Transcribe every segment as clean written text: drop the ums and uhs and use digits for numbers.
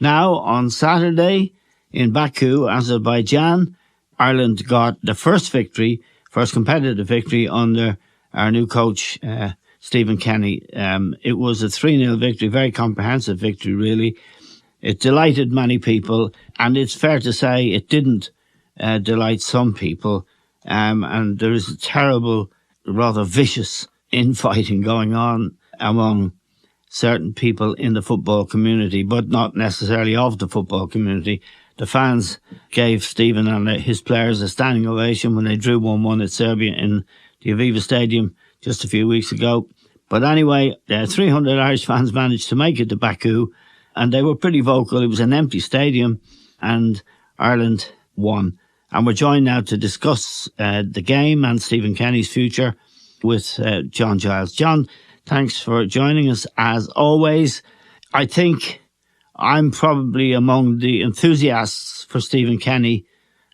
Now, on Saturday in Baku, Azerbaijan, Ireland got the first competitive victory under our new coach, Stephen Kenny. It was a 3-0 victory, very comprehensive victory, really. It delighted many people, and it's fair to say it didn't delight some people. And there is a terrible, rather vicious infighting going on among certain people in the football community, but not necessarily of the football community. The fans gave Stephen and his players a standing ovation when they drew 1-1 at Serbia in the Aviva Stadium just a few weeks ago. But anyway, 300 Irish fans managed to make it to Baku, and they were pretty vocal. It was an empty stadium, and Ireland won. And we're joined now to discuss the game and Stephen Kenny's future with John Giles. John, thanks for joining us as always. I think I'm probably among the enthusiasts for Stephen Kenny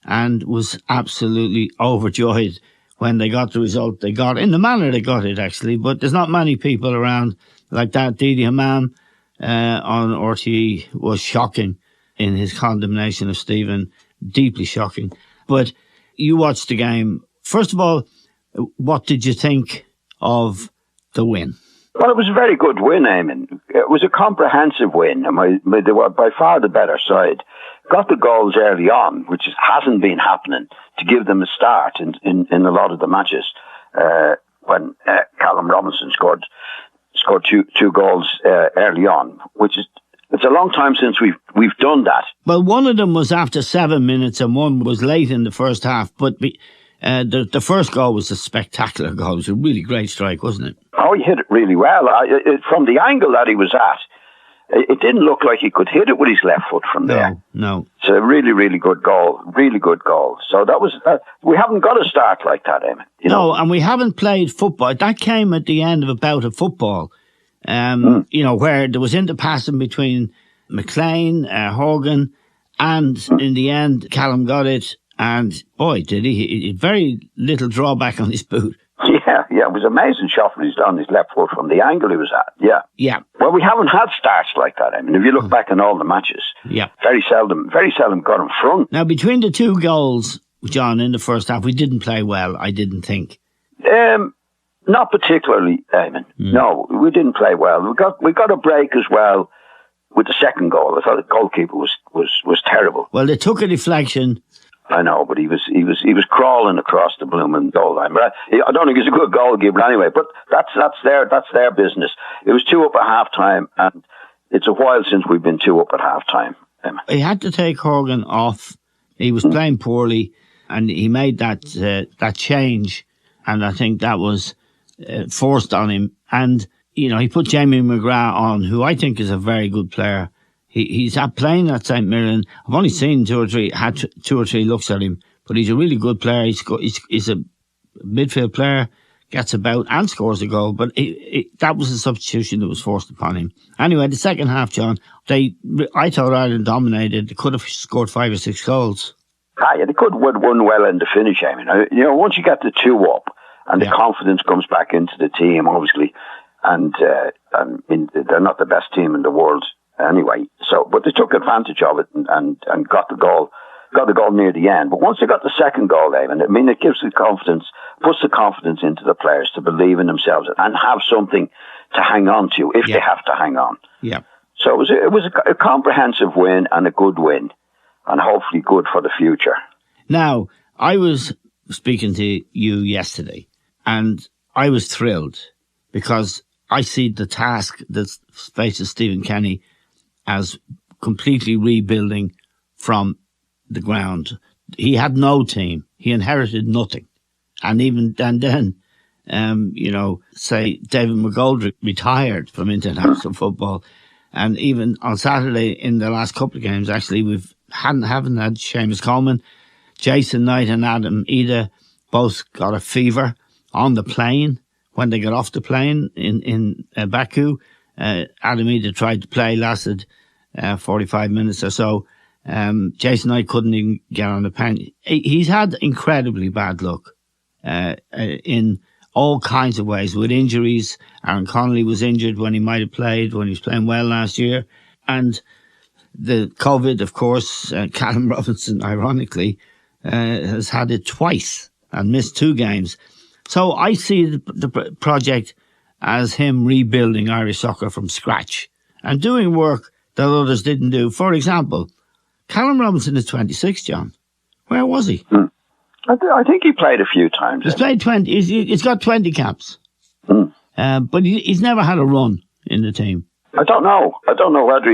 and was absolutely overjoyed when they got the result they got, in the manner they got it, actually. But there's not many people around like that. Didi Hammam on RTE was shocking in his condemnation of Stephen, deeply shocking. But you watched the game. First of all, what did you think of the win? Well, it was a very good win, Eamon. It was a comprehensive win, and they were by far the better side. Got the goals early on, which hasn't been happening, to give them a start in a lot of the matches. When Callum Robinson scored two goals early on, which is, it's a long time since we've done that. Well, one of them was after 7 minutes and one was late in the first half, but the first goal was a spectacular goal. It was a really great strike, wasn't it? Oh, he hit it really well. From the angle that he was at, it didn't look like he could hit it with his left foot from there. No. It's a really, really good goal. Really good goal. So that was, we haven't got a start like that, Eamon. No, and we haven't played football. That came at the end of a bout of football, where there was interpassing between McLean, Horgan, and in the end, Callum got it. And boy, did he very little drawback on his boot. Yeah, it was an amazing shot when he's on his left foot from the angle he was at. Yeah. Well, we haven't had starts like that. I mean, if you look back on all the matches, very seldom got in front. Now, between the two goals, John, in the first half, we didn't play well, I didn't think. Not particularly, Eamon. No, we didn't play well. We got a break as well with the second goal. I thought the goalkeeper was terrible. Well, they took a deflection. I know, but he was crawling across the blooming goal line. But I don't think he's a good goalkeeper anyway. But that's their business. It was 2-up at half time, and it's a while since we've been 2-up at half time. He had to take Horgan off. He was playing poorly, and he made that change, and I think that was forced on him. And he put Jamie McGrath on, who I think is a very good player. He's playing at St Mirren. I've only seen two or three looks at him, but he's a really good player. He's a midfield player, gets about and scores a goal. But that was a substitution that was forced upon him. Anyway, the second half, John, I thought Ireland dominated. They could have scored 5 or 6 goals. Yeah, they could have won well in the finish. I mean, once you get the 2-up and the confidence comes back into the team, obviously, and they're not the best team in the world. Anyway, but they took advantage of it and got the goal near the end. But once they got the second goal, Eamon, it gives puts the confidence into the players to believe in themselves and have something to hang on to if they have to hang on. Yeah. So it was a comprehensive win and a good win, and hopefully good for the future. Now, I was speaking to you yesterday, and I was thrilled because I see the task that faces Stephen Kenny as completely rebuilding from the ground. He had no team. He inherited nothing. And then, say David McGoldrick retired from international football. And even on Saturday in the last couple of games, actually, haven't had Seamus Coleman. Jason Knight and Adam Ida both got a fever on the plane when they got off the plane in Baku. Adam Ida tried to play, lasted 45 minutes or so. Jason Knight couldn't even get on the plane. He's had incredibly bad luck in all kinds of ways with injuries. Aaron Connolly was injured when he might have played, when he was playing well last year. And the COVID, of course, Callum Robinson, ironically, has had it twice and missed 2 games. So I see the project as him rebuilding Irish soccer from scratch and doing work that others didn't do. For example, Callum Robinson is 26, John. Where was he? I think he played a few times. He's played 20. He's got 20 caps. But he's never had a run in the team. I don't know whether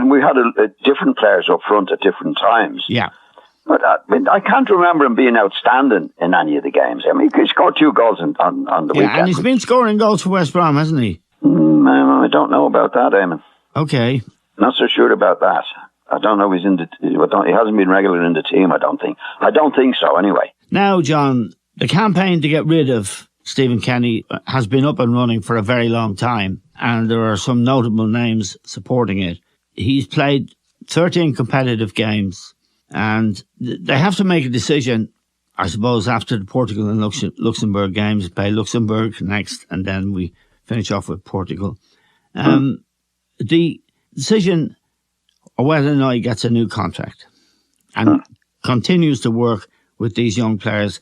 we had different players up front at different times. Yeah. But I can't remember him being outstanding in any of the games. I mean, he scored 2 goals on the weekend. And he's been scoring goals for West Brom, hasn't he? I don't know about that, Eamon. Okay. Not so sure about that. I don't know if he hasn't been regular in the team, I don't think. I don't think so, anyway. Now, John, the campaign to get rid of Stephen Kenny has been up and running for a very long time, and there are some notable names supporting it. He's played 13 competitive games, and they have to make a decision, I suppose, after the Portugal and Luxembourg games. Play Luxembourg next, and then we finish off with Portugal. The decision of whether or not he gets a new contract and continues to work with these young players,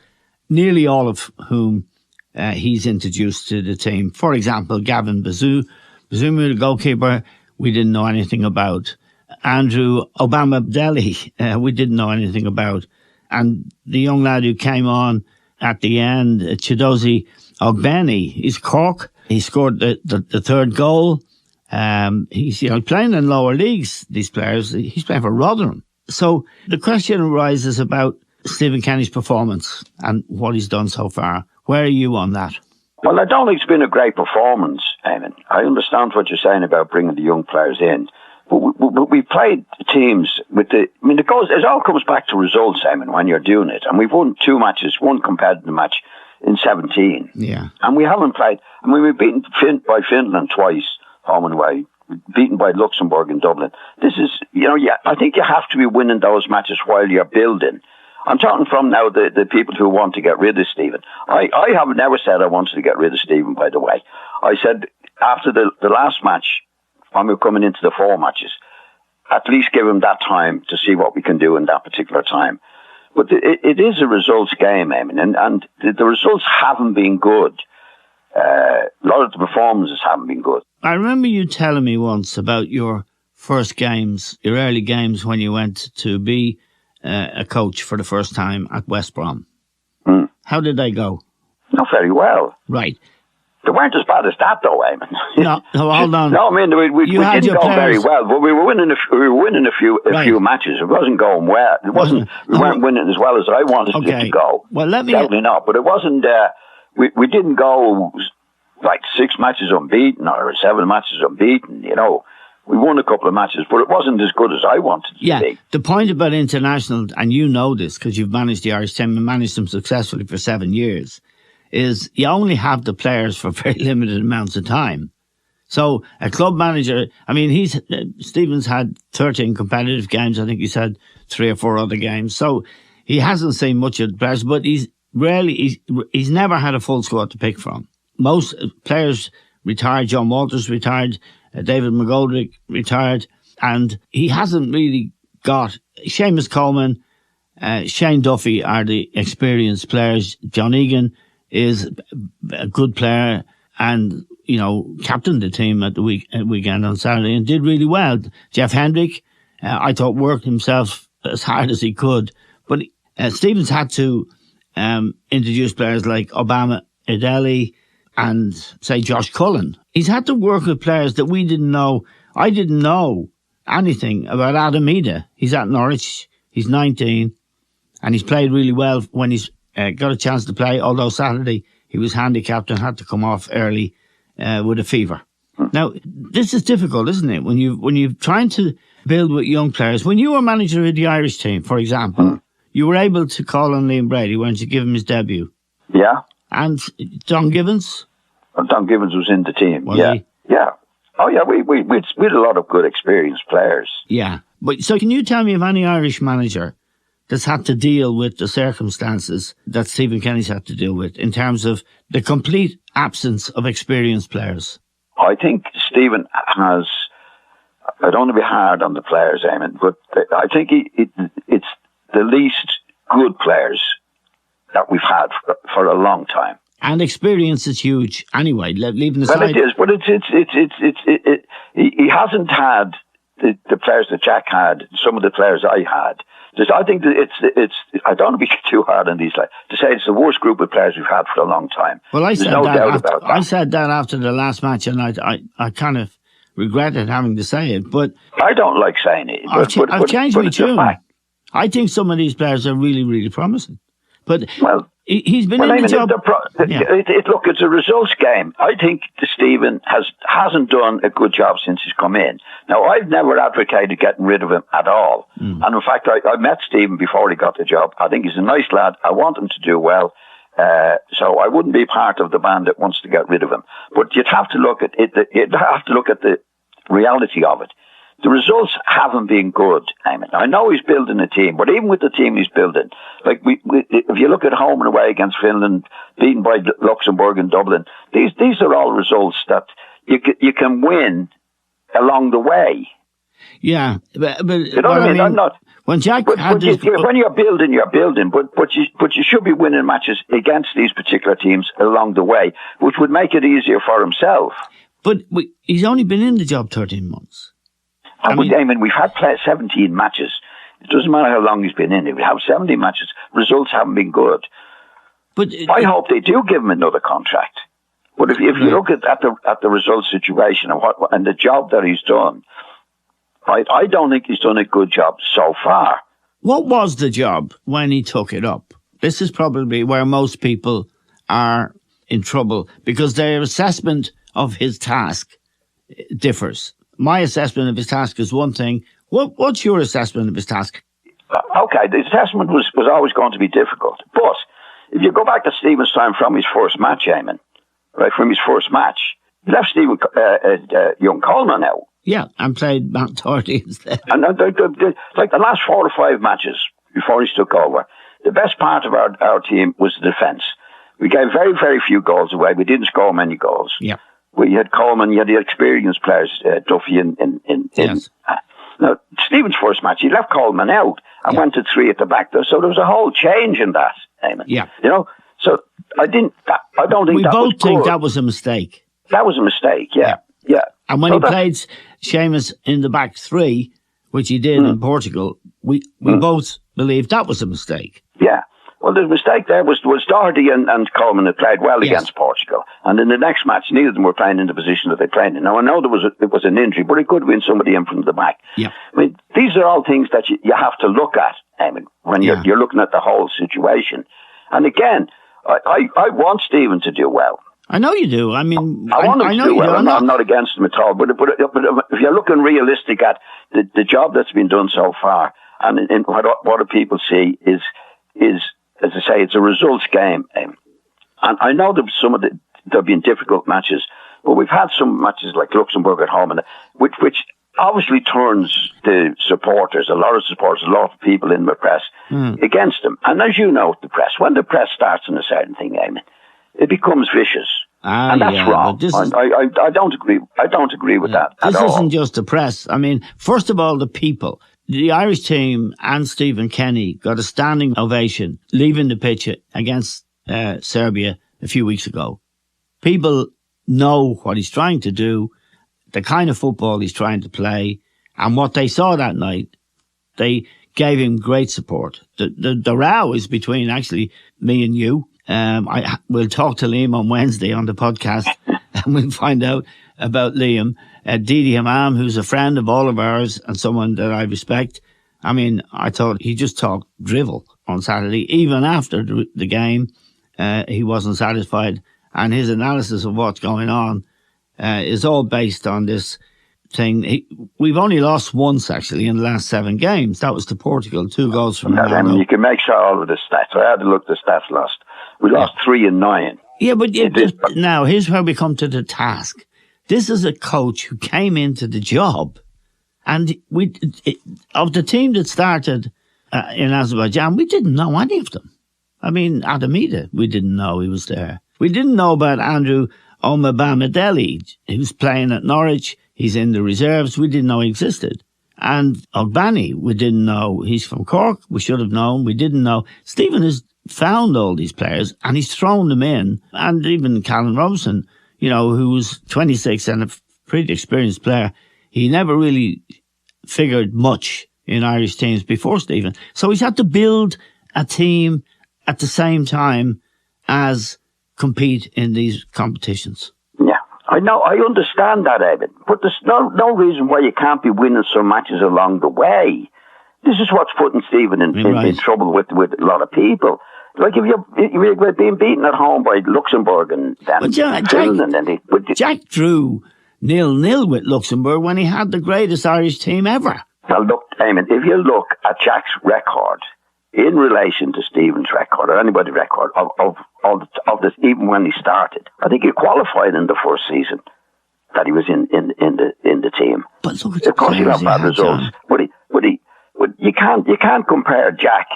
nearly all of whom he's introduced to the team. For example, Gavin Bazunu, the goalkeeper, we didn't know anything about. Andrew Obama-Bdelli, we didn't know anything about. And the young lad who came on at the end, Chidozie Ogbeni, he's Cork. He scored the third goal. He's playing in lower leagues, these players. He's playing for Rotherham. So the question arises about Stephen Kenny's performance and what he's done so far. Where are you on that? Well, I don't think it's been a great performance, Eamon. I understand what you're saying about bringing the young players in. But we played teams with it all comes back to results, Eamon, when you're doing it. And we've won 2 matches, 1 competitive match in 17. Yeah. And we haven't played. I mean, we've beaten by Finland twice, home and away, beaten by Luxembourg in Dublin. This is, I think you have to be winning those matches while you're building. I'm talking from now the people who want to get rid of Stephen. I have never said I wanted to get rid of Stephen, by the way. I said after the last match, when we were coming into the 4 matches, at least give him that time to see what we can do in that particular time. But it is a results game, Eamon, and the results haven't been good. A lot of the performances haven't been good. I remember you telling me once about your first games, your early games when you went to be a coach for the first time at West Brom. How did they go? Not very well. Right. They weren't as bad as that, though, Eamon. No, hold on. No, I mean we didn't go very well, but we were winning a few matches. It wasn't going well. It wasn't. We weren't winning as well as I wanted it to go. Well, definitely not. But it wasn't. We didn't go like 6 matches unbeaten or 7 matches unbeaten. We won a couple of matches, but it wasn't as good as I wanted it to be. The point about international, and you know this because you've managed the Irish team and managed them successfully for 7 years, is you only have the players for very limited amounts of time. So a club manager, I mean, Stephen's had 13 competitive games. I think he's had 3 or 4 other games. So he hasn't seen much of the players, but he's never had a full squad to pick from. Most players retired. John Walters retired. David McGoldrick retired. And he hasn't really got Seamus Coleman, Shane Duffy are the experienced players. John Egan is a good player and, captained the team at the weekend on Saturday and did really well. Jeff Hendrick, I thought, worked himself as hard as he could. But Stevens had to introduce players like Obama-Bdelli and, say, Josh Cullen. He's had to work with players that we didn't know. I didn't know anything about Adam Ida. He's at Norwich. He's 19. And he's played really well when he's got a chance to play, although Saturday he was handicapped and had to come off early with a fever. Now, this is difficult, isn't it? When you're trying to build with young players. When you were manager of the Irish team, for example, you were able to call on Liam Brady when you give him his debut. Yeah. And Don Givens? Don Givens was in the team. Was he? Yeah. Oh, yeah, we had a lot of good experienced players. Yeah. But so can you tell me of any Irish manager that's had to deal with the circumstances that Stephen Kenny's had to deal with in terms of the complete absence of experienced players? I think Stephen has, I don't want to be hard on the players, Eamon, but I think it's the least good players that we've had for a long time. And experience is huge anyway, leaving aside. Well, it is, but he hasn't had the players that Jack had, some of the players I had. I think that it's. I don't want to be too hard on these, like, to say it's the worst group of players we've had for a long time. Well, There's no doubt about that. I said that after the last match, and I kind of regretted having to say it, but I don't like saying it. I've changed my tune. I think some of these players are really, really promising. But he's been in the job. Look, it's a results game. I think Stephen hasn't done a good job since he's come in. Now, I've never advocated getting rid of him at all. And in fact, I met Stephen before he got the job. I think he's a nice lad. I want him to do well. So I wouldn't be part of the band that wants to get rid of him. But you'd have to look at it. You'd have to look at the reality of it. The results haven't been good, Eamon. I know he's building a team, but even with the team he's building, like if you look at home and away against Finland, beaten by Luxembourg and Dublin, these are all results that you can win along the way. Yeah, but you know what I mean? I'm not. When Jack when you're building, but you should be winning matches against these particular teams along the way, which would make it easier for himself. But he's only been in the job 13 months. Eamon, we've had 17 matches. It doesn't matter how long he's been in it. We have 17 matches. Results haven't been good. But I hope they do give him another contract. But if you look at the results situation and the job that he's done, I don't think he's done a good job so far. What was the job when he took it up? This is probably where most people are in trouble because their assessment of his task differs. My assessment of his task is one thing. What's your assessment of his task? Okay, the assessment was always going to be difficult. But if you go back to Stephen's time from his first match, Eamon, right, from his first match, he left young Coleman out. Yeah, and played Matt Doherty instead. And like the last 4 or 5 matches before he took over, the best part of our team was the defence. We gave very, very few goals away. We didn't score many goals. Yeah. We had Coleman, you had the experienced players, Dunphy yes. Now, Stephen's first match, he left Coleman out and went to 3 at the back there. So there was a whole change in that, Eamon. Yeah. You know, so I don't think that was good. We both think that was a mistake. That was a mistake, yeah. And when he played Seamus in the back 3, which he did in Portugal, we both believed that was a mistake. Yeah. Well, the mistake there was Doherty and Coleman had played well against Portugal. And in the next match, neither of them were playing in the position that they played in. Now, I know it was an injury, but it could have been somebody in from the back. Yeah. I mean, these are all things that you have to look at, Eamon, when you're looking at the whole situation. And again, I want Stephen to do well. I know you do. I mean, I want him to do well. I'm not against him at all. But if you're looking realistic at the job that's been done so far, and what do people see is, as I say, it's a results game. And I know that there have been difficult matches, but we've had some matches like Luxembourg at home, which obviously turns the supporters, a lot of people in the press, against them. And as you know, the press, when the press starts on a certain thing, Eamon, it becomes vicious. And that's wrong. I don't agree. I don't agree with that at all. This isn't just the press. I mean, first of all, the people. The Irish team and Stephen Kenny got a standing ovation leaving the pitch against Serbia a few weeks ago. People know what he's trying to do, the kind of football he's trying to play, and what they saw that night. They gave him great support. The row is between actually me and you. We'll talk to Liam on Wednesday on the podcast and we'll find out about Liam. Didi Hammam, who's a friend of all of ours and someone that I respect. I mean, I thought he just talked drivel on Saturday. Even after the game, he wasn't satisfied. And his analysis of what's going on is all based on this thing. We've only lost once, actually, in the last 7 games. That was to Portugal, 2 goals from Ronaldo. You can make sure all of the stats. I had to look at the stats last. We lost 3 and 9. Yeah, but now here's where we come to the task. This is a coach who came into the job, and of the team that started in Azerbaijan, we didn't know any of them. I mean, Adamida, we didn't know he was there. We didn't know about Andrew Omabamideli, who's playing at Norwich. He's in the reserves. We didn't know he existed. And Ogbani, we didn't know. He's from Cork. We should have known. We didn't know. Stephen has found all these players and he's thrown them in. And even Callum Robinson, who was 26 and a pretty experienced player, he never really figured much in Irish teams before Stephen. So he's had to build a team at the same time as compete in these competitions. Yeah, I know. I understand that, Evan. But there's no reason why you can't be winning some matches along the way. This is what's putting Stephen in trouble with a lot of people. Like if you're being beaten at home by Luxembourg and then Finland, Jack drew 0-0 with Luxembourg when he had the greatest Irish team ever. Now look, Eamon, if you look at Jack's record in relation to Stephen's record or anybody's record of this, even when he started, I think he qualified in the first season that he was in the team. But look at of course, he got bad results, but you can't compare Jack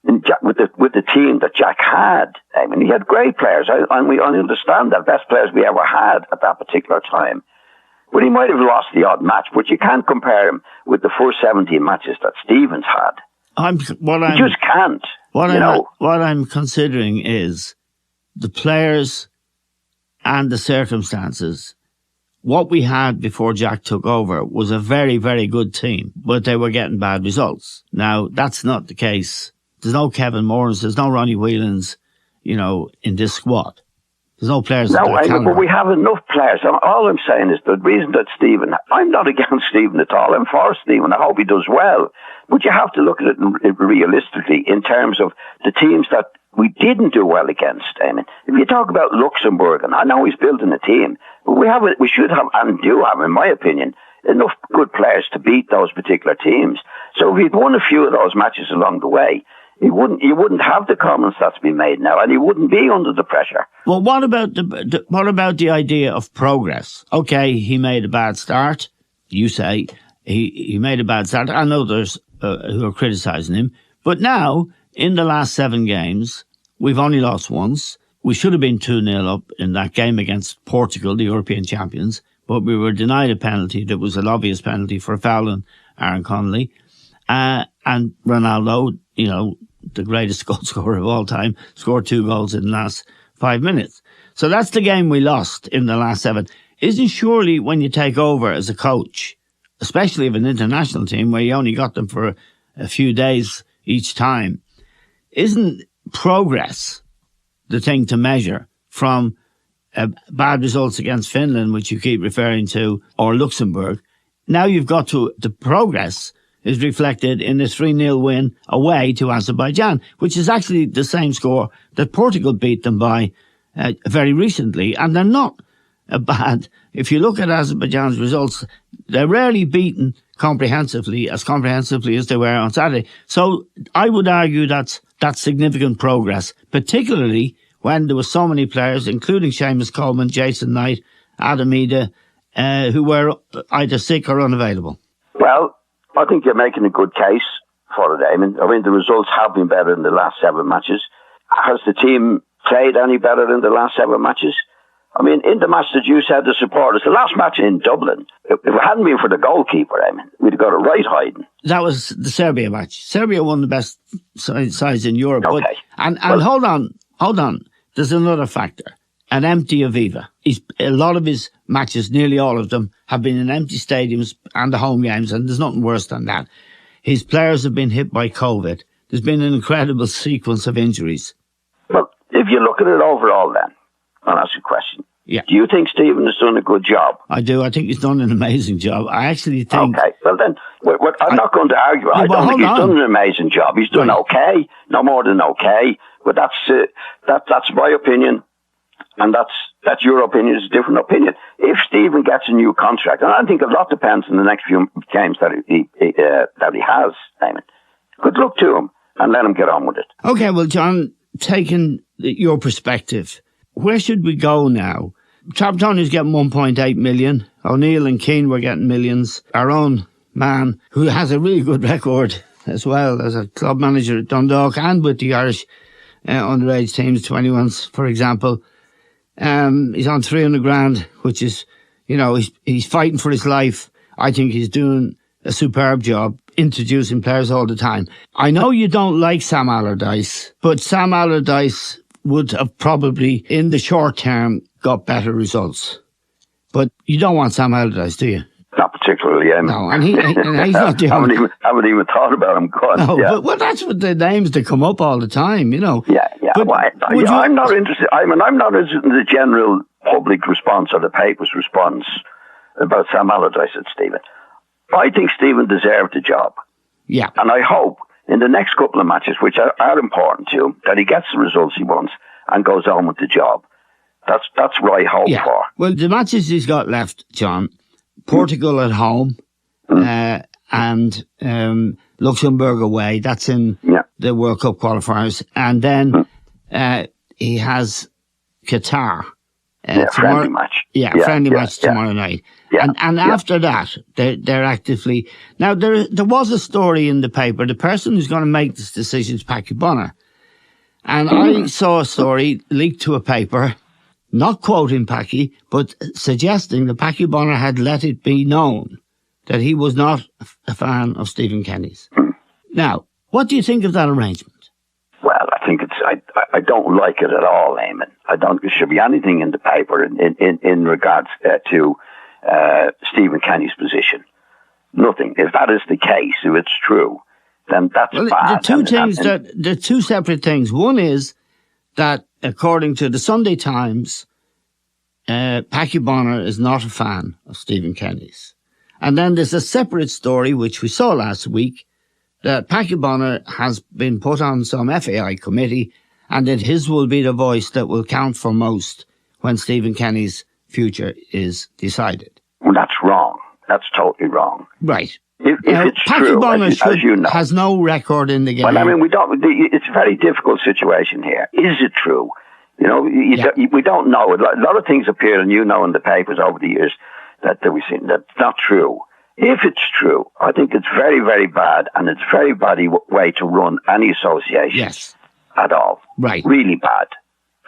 with the team that Jack had. I mean, he had great players, and we understand that best players we ever had at that particular time. But he might have lost the odd match, but you can't compare him with the first 17 matches that Stevens had. You just can't. What I'm considering is the players and the circumstances. What we had before Jack took over was a very, very good team, but they were getting bad results. Now, that's not the case. There's no Kevin Moores, there's no Ronnie Whelans, in this squad. There's no players. No, but we have enough players. All I'm saying is the reason that Stephen, I'm not against Stephen at all. I'm for Stephen. I hope he does well. But you have to look at it realistically in terms of the teams that we didn't do well against. I mean, if you talk about Luxembourg, and I know he's building a team, but we should have, and do have, in my opinion, enough good players to beat those particular teams. So if he'd won a few of those matches along the way, you wouldn't have the comments that's been made now, and he wouldn't be under the pressure. Well, what about the idea of progress? Okay, he made a bad start. You say he made a bad start. I know there's who are criticising him, but now in the last 7 games, we've only lost once. We should have been 2-0 up in that game against Portugal, the European champions, but we were denied a penalty that was an obvious penalty for a foul on Aaron Connolly, and Ronaldo, the greatest goal scorer of all time, scored 2 goals in the last 5 minutes. So that's the game we lost in the last 7. Isn't surely when you take over as a coach, especially of an international team where you only got them for a few days each time, isn't progress the thing to measure from bad results against Finland, which you keep referring to, or Luxembourg? Now you've got to the progress is reflected in the 3-0 win away to Azerbaijan, which is actually the same score that Portugal beat them by very recently. And they're not bad. If you look at Azerbaijan's results, they're rarely beaten comprehensively as they were on Saturday. So I would argue that's significant progress, particularly when there were so many players, including Seamus Coleman, Jason Knight, Adam Ida, who were either sick or unavailable. Well, I think you're making a good case for it, Eamon. I mean, the results have been better in the last 7 matches. Has the team played any better in the last 7 matches? I mean, in the match that you said, the supporters, the last match in Dublin, if it hadn't been for the goalkeeper, Eamon, we'd have got it right hiding. That was the Serbia match. Serbia won the best sides in Europe. Okay. But, and hold on. There's another factor. An empty Aviva. A lot of his matches, nearly all of them, have been in empty stadiums and the home games, and there's nothing worse than that. His players have been hit by COVID. There's been an incredible sequence of injuries. Well, if you look at it overall then, I'll ask you a question. Yeah. Do you think Stephen has done a good job? I do. I think he's done an amazing job. I actually think... Okay, well then, I'm not going to argue. I don't think he's done an amazing job. He's done okay, no more than okay, but that's my opinion. And that's your opinion, it's a different opinion. If Stephen gets a new contract, and I think a lot depends on the next few games that he has, Eamon. Good luck to him, and let him get on with it. Okay, well, John, taking your perspective, where should we go now? Trapattoni's getting 1.8 million. O'Neill and Keane were getting millions. Our own man, who has a really good record as well as a club manager at Dundalk and with the Irish underage teams, 21s, for example. He's on 300 grand, which is, he's fighting for his life. I think he's doing a superb job introducing players all the time. I know you don't like Sam Allardyce, but Sam Allardyce would have probably, in the short term, got better results. But you don't want Sam Allardyce, do you? Not particularly. No, and he's not the only. haven't even thought about him. No, yeah. But that's what the names that come up all the time, Yeah. But I'm not interested. I'm not interested in the general public response or the paper's response about Sam Allardyce and Stephen. I think Stephen deserved the job. Yeah. And I hope in the next couple of matches, which are important to him, that he gets the results he wants and goes on with the job. That's what I hope for. Well, the matches he's got left, John, Portugal at home and Luxembourg away. That's in the World Cup qualifiers. And then he has Qatar. Friendly match. Friendly match tomorrow night. Yeah, and after that, they're actively... Now, there was a story in the paper. The person who's going to make this decision is Packy Bonner. And I saw a story leaked to a paper, not quoting Packy, but suggesting that Packy Bonner had let it be known that he was not a fan of Stephen Kenny's. Now, what do you think of that arrangement? Well, I think I don't like it at all, Eamon. I don't think there should be anything in the paper in regards to Stephen Kenny's position. Nothing. If that is the case, if it's true, then that's bad. The two separate things. One is that, according to the Sunday Times, Packy Bonner is not a fan of Stephen Kenny's. And then there's a separate story, which we saw last week, that Packy Bonner has been put on some FAI committee and that his will be the voice that will count for most when Stephen Kenny's future is decided. Well, that's wrong. That's totally wrong. Right. If it's true, as you know, has no record in the game. Well, I mean, it's a very difficult situation here. Is it true? We don't know. A lot of things appear, and in the papers over the years that we've seen that's not true. If it's true, I think it's very, very bad, and it's a very bad way to run any association at all. Right. Really bad.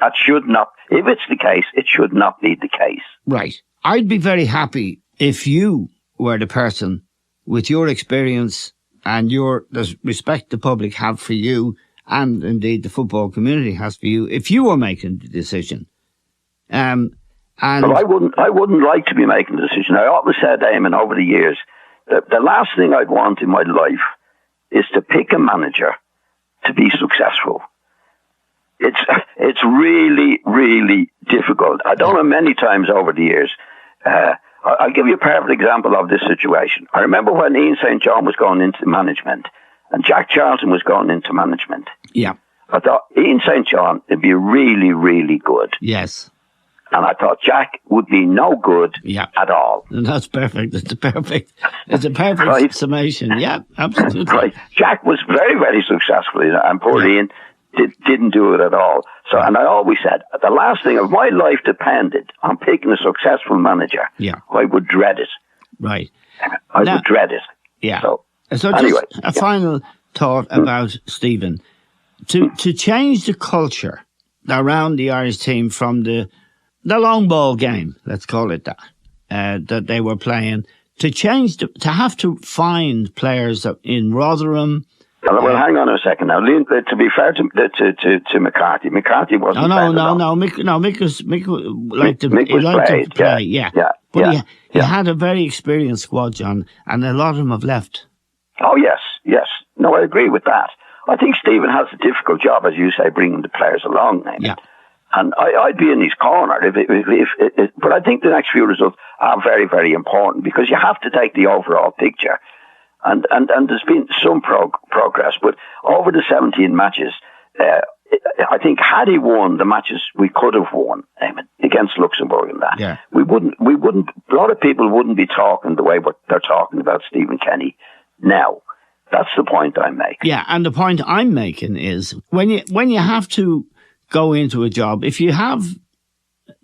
That should not, if it's the case, it should not be the case. Right. I'd be very happy if you were the person with your experience and the respect the public have for you, and indeed the football community has for you, if you were making the decision. But I wouldn't like to be making the decision. I always said, Eamon, over the years, that the last thing I'd want in my life is to pick a manager to be successful. It's really, really difficult. I don't know many times over the years. I'll give you a perfect example of this situation. I remember when Ian St. John was going into management and Jack Charlton was going into management. Yeah. I thought Ian St. John would be really, really good. Yes. And I thought Jack would be no good at all. And that's perfect. It's a perfect summation. Yeah, absolutely. Right. Jack was very, very successful, and poor Ian didn't do it at all. So, and I always said, the last thing of my life depended on picking a successful manager. Yeah. I would dread it. Right. I would dread it. Yeah. So anyway, just a final thought about Stephen. To change the culture around the Irish team from the long ball game, let's call it that, that they were playing, to have to find players in Rotherham. Well, hang on a second now. To be fair to McCarthy wasn't. Mick liked to play. Yeah. But he had a very experienced squad, John, and a lot of them have left. Oh yes. No, I agree with that. I think Stephen has a difficult job, as you say, bringing the players along. Yeah. And I'd be in his corner but I think the next few results are very, very important because you have to take the overall picture. And there's been some progress, but over the 17 matches, I think had he won the matches we could have won against Luxembourg and that, we wouldn't. A lot of people wouldn't be talking the way they're talking about Stephen Kenny now. That's the point I'm making. Yeah, and the point I'm making is when you have to go into a job, if you have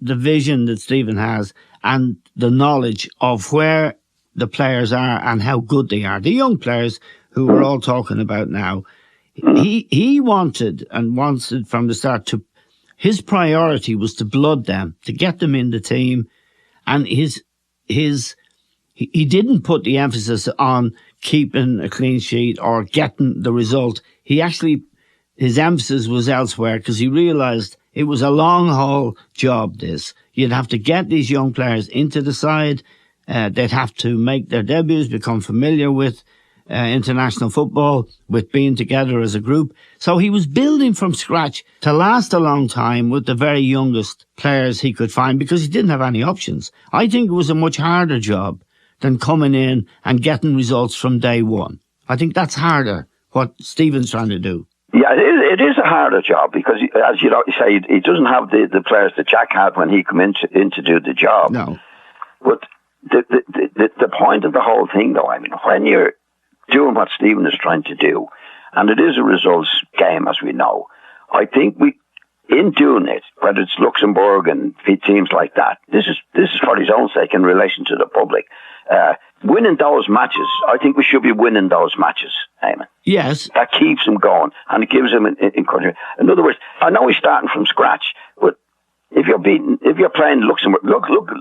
the vision that Stephen has and the knowledge of where the players are and how good they are, the young players who we're all talking about now, he wanted from the start his priority was to blood them, to get them in the team, and his he didn't put the emphasis on keeping a clean sheet or getting the result. His emphasis was elsewhere because he realised it was a long haul job. You'd have to get these young players into the side. They'd have to make their debuts, become familiar with international football, with being together as a group. So he was building from scratch to last a long time with the very youngest players he could find because he didn't have any options. I think it was a much harder job than coming in and getting results from day one. I think that's harder, what Stephen's trying to do. Yeah, it is a harder job because, as you say, he doesn't have the players that Jack had when he came in to do the job. No. But the point of the whole thing, though, I mean, when you're doing what Stephen is trying to do, and it is a results game, as we know, I think in doing it, whether it's Luxembourg and teams like that, this is for his own sake in relation to the public. Winning those matches, I think we should be winning those matches, Eamon. Yes. That keeps him going, and it gives him encouragement. In other words, I know he's starting from scratch, but if you're playing Luxembourg,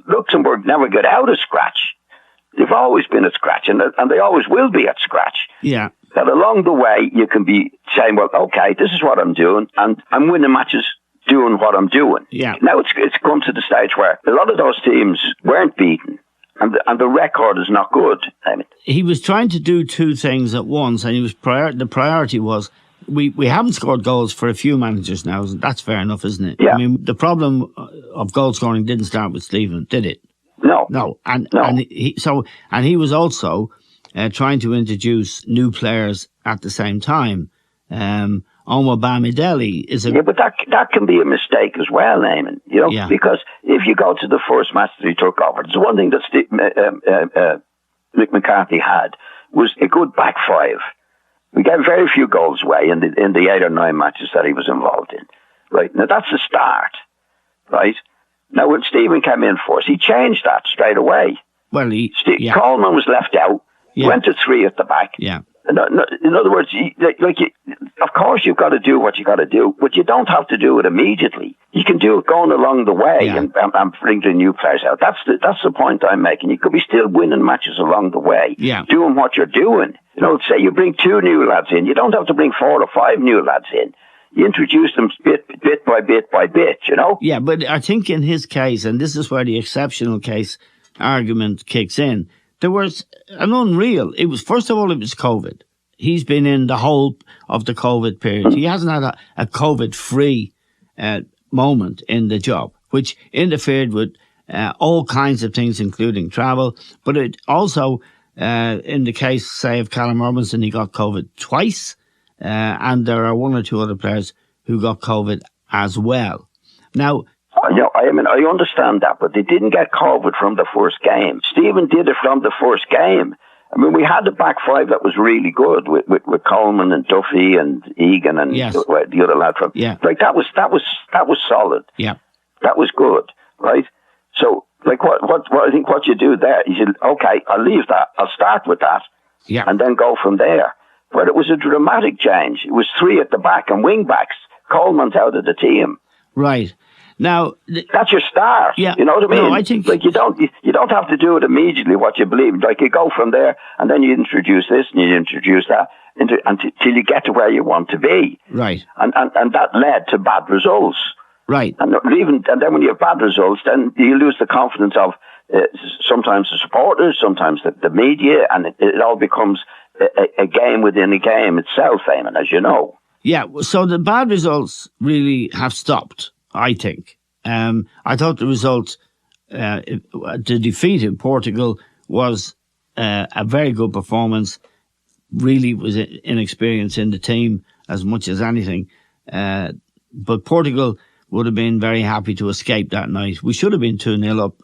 Luxembourg never get out of scratch. They've always been at scratch, and they always will be at scratch. Yeah. That along the way, you can be saying, well, okay, this is what I'm doing, and I'm winning matches doing what I'm doing. Yeah. Now it's come to the stage where a lot of those teams weren't beaten, and the record is not good. I mean, he was trying to do two things at once, and the priority was, we haven't scored goals for a few managers now. That's fair enough, isn't it? Yeah. I mean, the problem of goal scoring didn't start with Stephen, did it? No. And he was also trying to introduce new players at the same time. Omar Bamidele is yeah, but that can be a mistake as well, Eamon. Because if you go to the first match that he took over, there's one thing that Mick McCarthy had was a good back five. We gave very few goals away in the 8 or 9 matches that he was involved in. Right now, that's a start, right? Now, when Stephen came in for us, he changed that straight away. Well, Coleman was left out. He went to 3 at the back. Yeah. In other words, of course you've got to do what you got to do, but you don't have to do it immediately. You can do it going along the way and bring the new players out. That's the point I'm making. You could be still winning matches along the way, doing what you're doing. Say you bring 2 new lads in. You don't have to bring 4 or 5 new lads in. You introduce them bit by bit by bit, Yeah, but I think in his case, and this is where the exceptional case argument kicks in, there was an unreal. It was, first of all, it was COVID. He's been in the whole of the COVID period. He hasn't had a COVID-free moment in the job, which interfered with all kinds of things, including travel. But it also, in the case, say, of Callum Robinson, he got COVID twice. And there are 1 or 2 other players who got COVID as well. Now, I understand that, but they didn't get COVID from the first game. Stephen did it from the first game. I mean, we had the back five that was really good with Coleman and Dunphy and Egan and the other lad from. Yeah. Like that was solid. Yeah. That was good, right? So, like what I think what you do there, you said, okay, I'll leave that. I'll start with that. Yeah. And then go from there. But it was a dramatic change. It was 3 at the back and wing backs. Coleman's out of the team. Right. Now, that's your start. Yeah. You know what I mean? No, I think like you don't have to do it immediately. What you believe, like you go from there, and then you introduce this and you introduce that, until you get to where you want to be. Right. And that led to bad results. Right. And then when you have bad results, then you lose the confidence of sometimes the supporters, sometimes the media, and it all becomes a game within a game itself, Eamon, as you know. Yeah. So the bad results really have stopped, I think. I thought the result, the defeat in Portugal was a very good performance. Really was inexperience in the team as much as anything. But Portugal would have been very happy to escape that night. We should have been 2-0 up.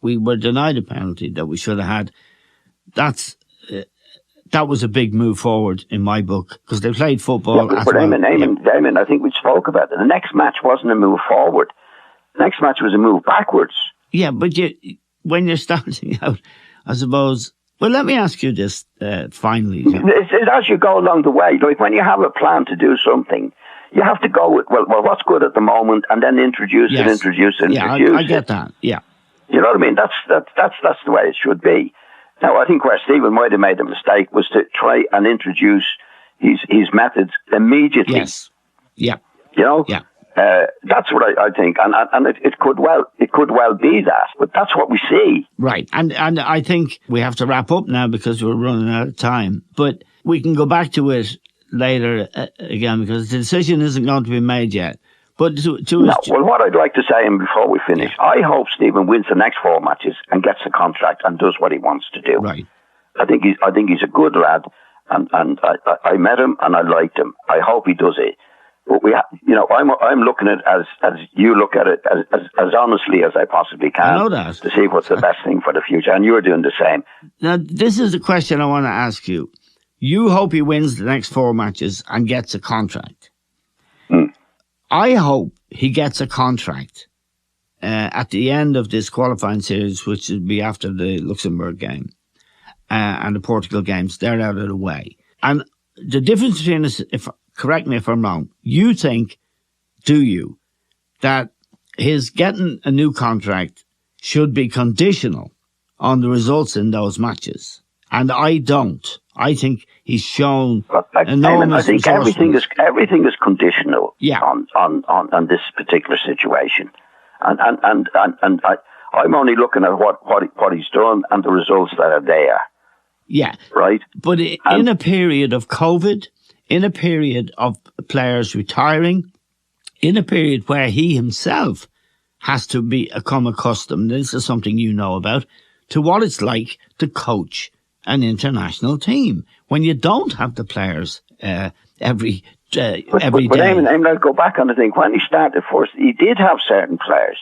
We were denied a penalty that we should have had. That was a big move forward in my book because they played football. Yeah, but Eamon, I think we spoke about it. The next match wasn't a move forward. The next match was a move backwards. Yeah, but when you're starting out, I suppose. Well, let me ask you this finally. It's as you go along the way. Like when you have a plan to do something, you have to go with well, what's good at the moment, and then introduce it. Yeah, I get that. Yeah. You know what I mean? That's the way it should be. Now, I think where Stephen might have made a mistake was to try and introduce his methods immediately. Yes. Yeah. You know? Yeah. That's what I think, and it could well be that, but that's what we see. Right, and I think we have to wrap up now because we're running out of time. But we can go back to it later again because the decision isn't going to be made yet. But well, what I'd like to say, and before we finish, I hope Stephen wins the next 4 matches and gets the contract and does what he wants to do. Right. I think he's a good lad, and I met him and I liked him. I hope he does it. But I'm looking at it as you look at it as honestly as I possibly can. I know that. To see what's the best thing for the future, and you're doing the same. Now, this is the question I want to ask you. You hope he wins the next 4 matches and gets a contract. I hope he gets a contract at the end of this qualifying series, which will be after the Luxembourg game and the Portugal games. They're out of the way. And the difference between us, correct me if I'm wrong, you think, do you, that his getting a new contract should be conditional on the results in those matches? And I don't. I think he's shown enormous I think everything is conditional on this particular situation. And I'm only looking at what he's done and the results that are there. Yeah. Right? But in a period of COVID, in a period of players retiring, in a period where he himself has to become accustomed, this is something you know about, to what it's like to coach an international team when you don't have the players every day. But I'll go back on the thing. When he started first, he did have certain players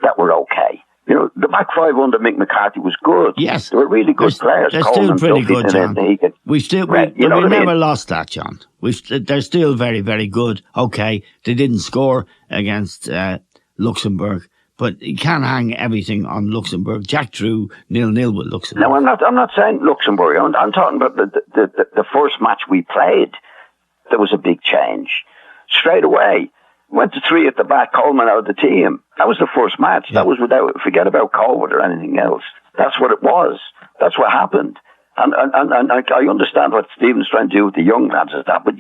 that were okay. You know, the back five under Mick McCarthy was good. Yes. They were really good players. They're still pretty good, John. We never lost that, John. They're still very, very good. Okay, they didn't score against Luxembourg, but you can't hang everything on Luxembourg. Jack drew 0-0 with Luxembourg. No, I'm not saying Luxembourg. I'm talking about the first match we played. There was a big change. Straight away, went to 3 at the back, Coleman out of the team. That was the first match. Yeah. That was forget about COVID or anything else. That's what it was. That's what happened. And I understand what Stephen's trying to do with the young lads is that, but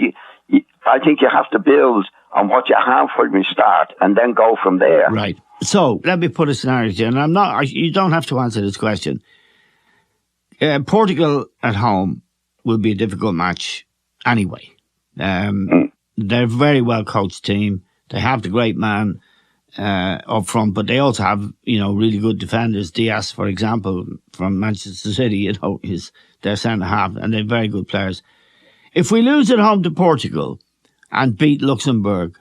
I think you have to build on what you have when you start and then go from there. Right. So let me put a scenario here, and you don't have to answer this question. Portugal at home will be a difficult match anyway. They're a very well coached team. They have the great man up front, but they also have, really good defenders. Diaz, for example, from Manchester City, is their centre half, and they're very good players. If we lose at home to Portugal and beat Luxembourg,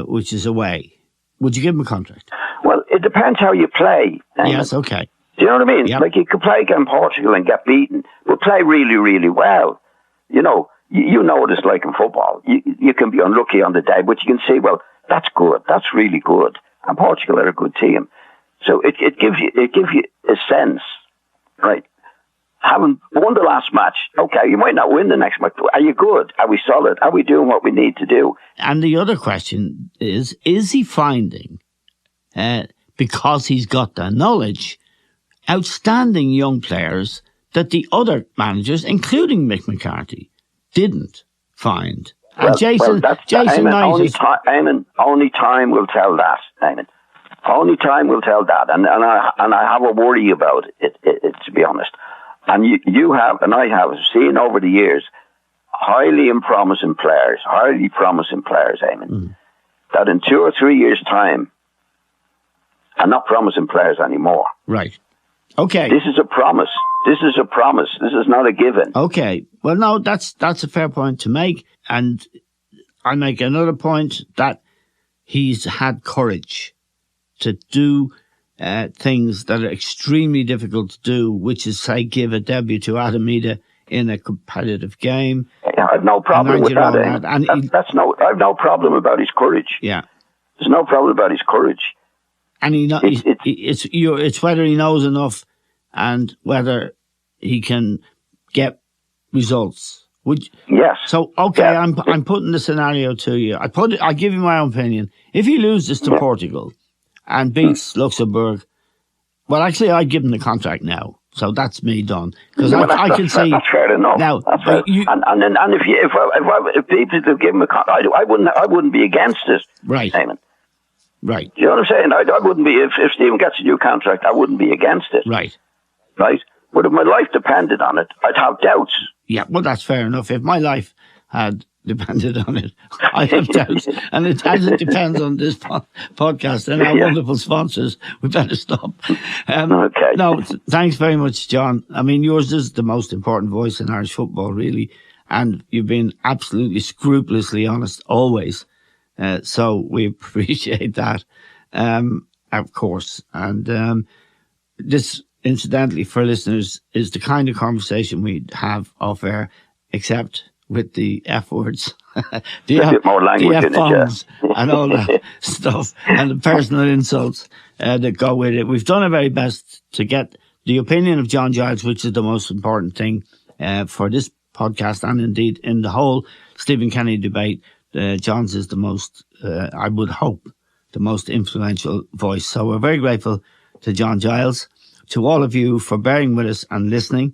which is away, would you give him a contract? Well, it depends how you play. Yes, okay. Do you know what I mean? Yep. Like, you could play against Portugal and get beaten, but play really, really well. You know what it's like in football. You can be unlucky on the day, but you can say, well, that's good. That's really good. And Portugal are a good team. So it gives you a sense, right? Having won the last match, okay, you might not win the next match. Are you good? Are we solid? Are we doing what we need to do? And the other question is he finding, because he's got the knowledge, outstanding young players that the other managers, including Mick McCarthy, didn't find? And Jason Eamon, only time will tell that, Eamon. Only time will tell that. And I have a worry about it, to be honest. And you have, and I have seen over the years, highly promising players, Eamon, that in 2 or 3 years' time are not promising players anymore. Right. Okay. This is a promise. This is not a given. Okay. Well, no, that's a fair point to make. And I make another point that he's had courage to do things that are extremely difficult to do, which is, say, give a debut to Adamida in a competitive game. Yeah, I have no problem with that. I have no problem about his courage. Yeah. There's no problem about his courage. And it's whether he knows enough and whether he can get results. Yes. So okay, yeah. I'm putting the scenario to you. I give you my own opinion. If he loses to Portugal and beats Luxembourg Well, actually, I'd give him the contract now. So that's me done. Because I can see. That's fair enough. Now, that's fair. And if people to give him a contract, I wouldn't be against it. Right. Simon. Right. Do you know what I'm saying? I wouldn't be, if Stephen gets a new contract, I wouldn't be against it. Right. Right? But if my life depended on it, I'd have doubts. Yeah, well, that's fair enough. If my life had depended on it, I'd have doubts. And as it depends on this podcast and our wonderful sponsors, we better stop. Okay. No, thanks very much, John. I mean, yours is the most important voice in Irish football, really. And you've been absolutely scrupulously honest always. So we appreciate that, of course. And this, incidentally, for listeners, is the kind of conversation we'd have off air, except with the F words, the more language in F-bombs and all that stuff, and the personal insults that go with it. We've done our very best to get the opinion of John Giles, which is the most important thing for this podcast, and indeed in the whole Stephen Kenny debate. John's is the most, I would hope, the most influential voice. So we're very grateful to John Giles, to all of you for bearing with us and listening.